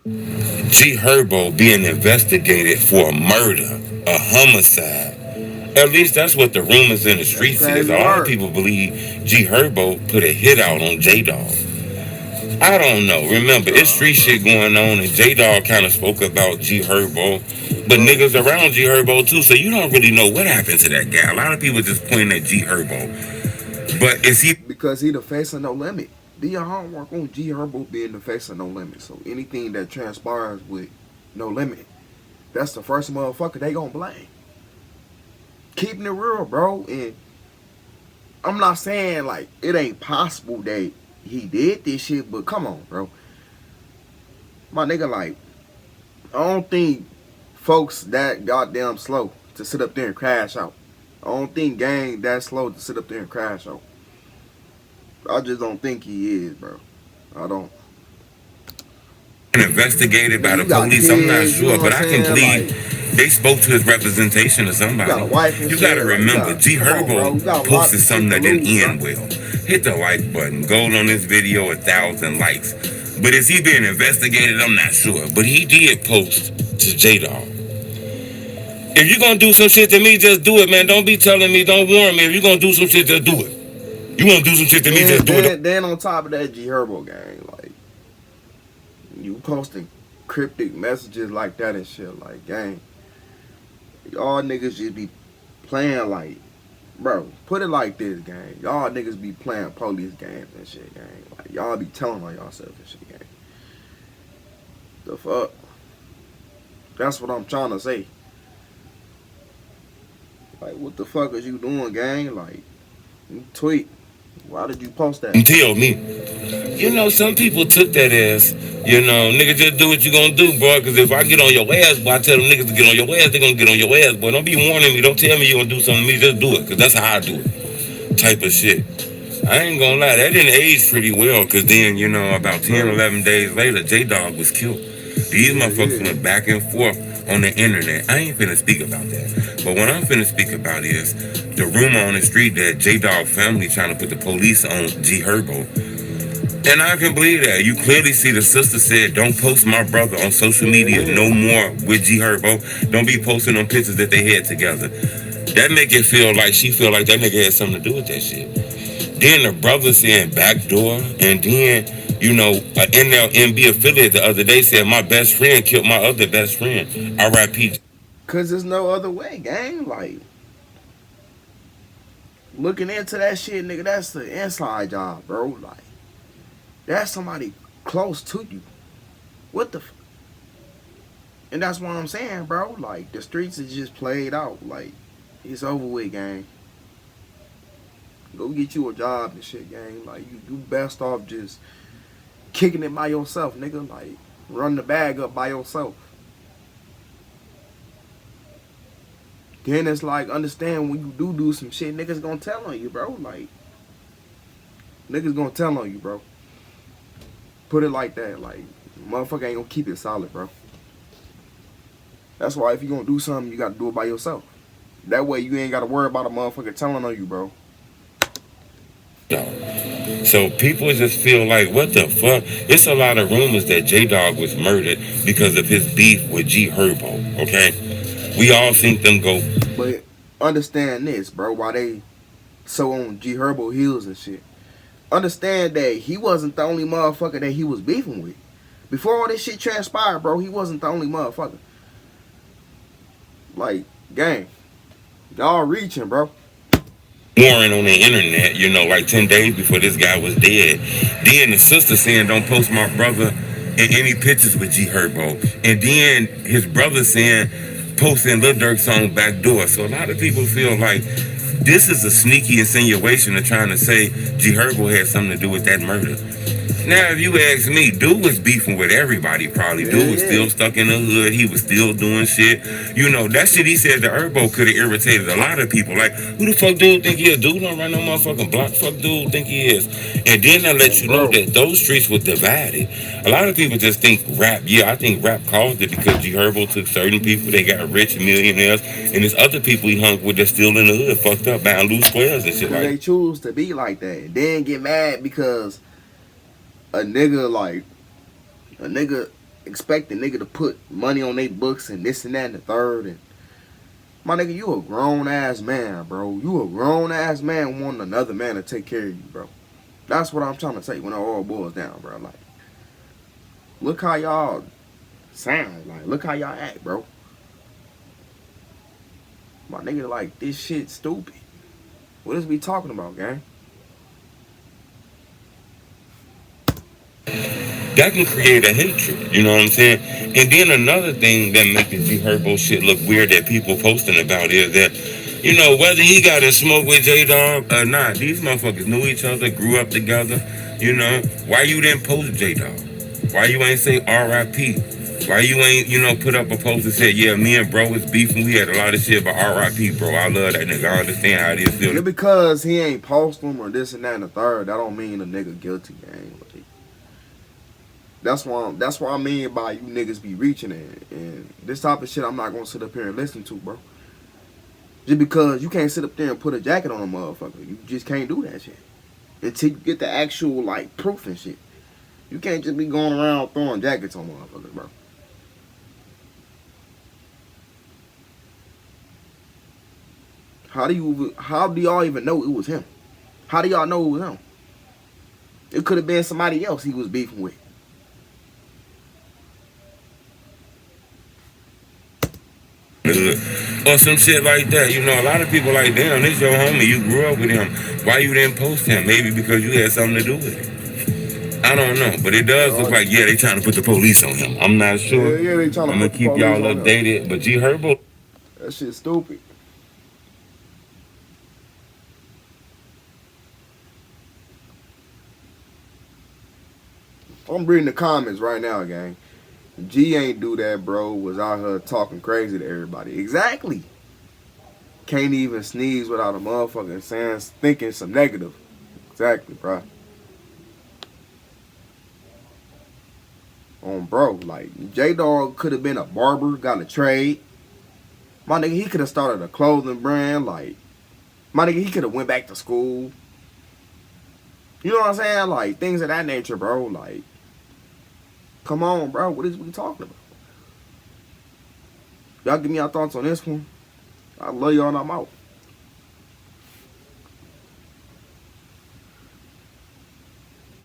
G Herbo being investigated for a murder, a homicide. At least that's what the rumors in the That's street says. crazy A lot of work. people believe G Herbo put a hit out on JDog. I don't know. Remember, it's Nah, street bro. shit going on, and JDog kind of spoke about G Herbo, but Bro, niggas around G Herbo too, so you don't really know what happened to that guy. A lot of people just pointing at G Herbo. But is he because he the face of No Limit. Do your homework on G Herbo being the face of No Limit. So anything that transpires with No Limit, that's the first motherfucker they gonna blame. Keeping it real, bro. And I'm not saying like it ain't possible that he did this shit, but come on, bro. My nigga, like, I don't think folks that goddamn slow to sit up there and crash out. I don't think gang that slow to sit up there and crash out. I just don't think he is, bro. I don't. investigated by Nigga, the you got police? I'm not kids, you know sure, what I'm but I can saying? believe Like, they spoke to his representation or you got somebody. a wife and You got to shit. Like, you remember, got, G come on, bro. Herbo You got a lot posted of shit something to that didn't lose, bro. end well. Hit the like button. Go on this video 1,000 likes. But is he being investigated? I'm not sure. But he did post to J Dog. If you're gonna do some shit to me, just do it, man. Don't be telling me, don't warn me. If you're gonna do some shit, just do it. You wanna do some shit to me, just Then, do it. then, then on top of that, G Herbo gang, like, you posting cryptic messages like that and shit, like, gang, y'all niggas just be playing like, bro, put it like this, gang. Y'all niggas be playing police games and shit, gang. Like, y'all be telling on yourself and shit, gang. The fuck? That's what I'm trying to say. Like, what the fuck is you doing, gang? Like, you tweet. Why did you post that? And tell me. You know, some people took that as, nigga, just do what you gonna do, boy. Because if I get on your ass, boy, I tell them niggas to get on your ass, they gonna get on your ass, boy. Don't be warning me. Don't tell me you gonna do something to me. Just do it. Because that's how I do it. Type of shit. I ain't gonna lie. That didn't age pretty well. Because then, about 10, Bro, 11 days later, J-Dog was killed. These yeah, motherfuckers yeah. went back and forth on the internet. I ain't finna speak about that. But what I'm finna speak about is the rumor on the street that J-Dog family trying to put the police on G Herbo. And I can believe that. You clearly see the sister said, don't post my brother on social Yeah, media yeah. no more with G Herbo. Don't be posting on pictures that they had together. That make it feel like she feel like that nigga had something to do with that shit. Then the brother saying backdoor, and then, an NLMB affiliate the other day said my best friend killed my other best friend. R.I.P. Cause there's no other way, gang. Like, looking into that shit, nigga, that's the inside job, bro. Like, that's somebody close to you. What the and that's what I'm saying, bro. Like, the streets is just played out. Like, it's over with, gang. Go get you a job and shit, gang. Like, you best off just kicking it by yourself, nigga. Like, run the bag up by yourself. Then it's like, understand when you do some shit, niggas gonna tell on you, bro. Like, niggas gonna tell on you, bro. Put it like that. Like, motherfucker ain't gonna keep it solid, bro. That's why if you gonna do something, you gotta do it by yourself. That way you ain't gotta worry about a motherfucker telling on you, bro. So people just feel like, what the fuck? It's a lot of rumors that J Dog was murdered because of his beef with G Herbo, okay? We all think them go. But understand this, bro. Why they so on G Herbo heels and shit. Understand that he wasn't the only motherfucker that he was beefing with. Before all this shit transpired, bro, he wasn't the only motherfucker. Like, gang, y'all reaching, bro. Warren on the internet, like 10 days before this guy was dead. Then the sister saying, don't post my brother in any pictures with G Herbo. And then his brother saying, posting Lil Durk song Backdoor. So a lot of people feel like this is a sneaky insinuation of trying to say G Herbo had something to do with that murder. Now, if you ask me, dude was beefing with everybody probably. Yeah, Dude was yeah. still stuck in the hood. He was still doing shit. That shit he said to Herbo could have irritated a lot of people. Like, who the fuck dude think he is? Dude don't run no motherfucking block. Fuck dude think he is. And then I let you know Bro, that those streets were divided. A lot of people just think rap. Yeah, I think rap caused it because G Herbo took certain people. They got rich millionaires. And there's other people he hung with that's still in the hood, fucked up, buying loose squares and shit because like they that. choose to be like that. Then get mad because a nigga, like, a nigga expect the nigga to put money on their books and this and that and the third. And my nigga, you a grown ass man, bro. You a grown ass man wanting another man to take care of you, bro. That's what I'm trying to say when it all boils down, bro. Like, look how y'all sound. Like, look how y'all act, bro. My nigga, like, this shit stupid. What is we talking about, gang? That can create a hatred, you know what I'm saying? And then another thing that makes the G Herbo shit look weird that people posting about is that, you know, whether he got in smoke with JDog or not, these motherfuckers knew each other, grew up together, you know. Why you didn't post JDog? Why you ain't say RIP? Why you ain't, you know, put up a post and said, yeah, me and bro was beefing. We had a lot of shit, but RIP, bro. I love that nigga. I understand how it is feeling. Just because he ain't post them or this and that and the third, that don't mean the nigga guilty, gang. That's why I mean by you niggas be reaching it. And this type of shit I'm not gonna sit up here and listen to, bro. Just because you can't sit up there and put a jacket on a motherfucker. You just can't do that shit. Until you get the actual, like, proof and shit. You can't just be going around throwing jackets on motherfuckers, bro. How do y'all even know it was him? How do y'all know it was him? It could have been somebody else he was beefing with. Or some shit like that. You know, a lot of people like, damn, this your homie. You grew up with him. Why you didn't post him? Maybe because you had something to do with it. I don't know. But it does look like, yeah, they trying to put the police on him. I'm not sure. Yeah, they trying to I'm going to keep y'all updated. But G Herbo. That shit's stupid. I'm reading the comments right now, gang. G ain't do that, bro. Was out here talking crazy to everybody. Exactly. Can't even sneeze without a motherfucking saying, thinking some negative. Exactly, bro. Bro, like, JDog could have been a barber, got a trade. My nigga, he could have started a clothing brand. Like, my nigga, he could have went back to school. You know what I'm saying? Like, things of that nature, bro. Like, come on, bro. What is we talking about? Y'all give me your thoughts on this one. I love y'all and I'm out.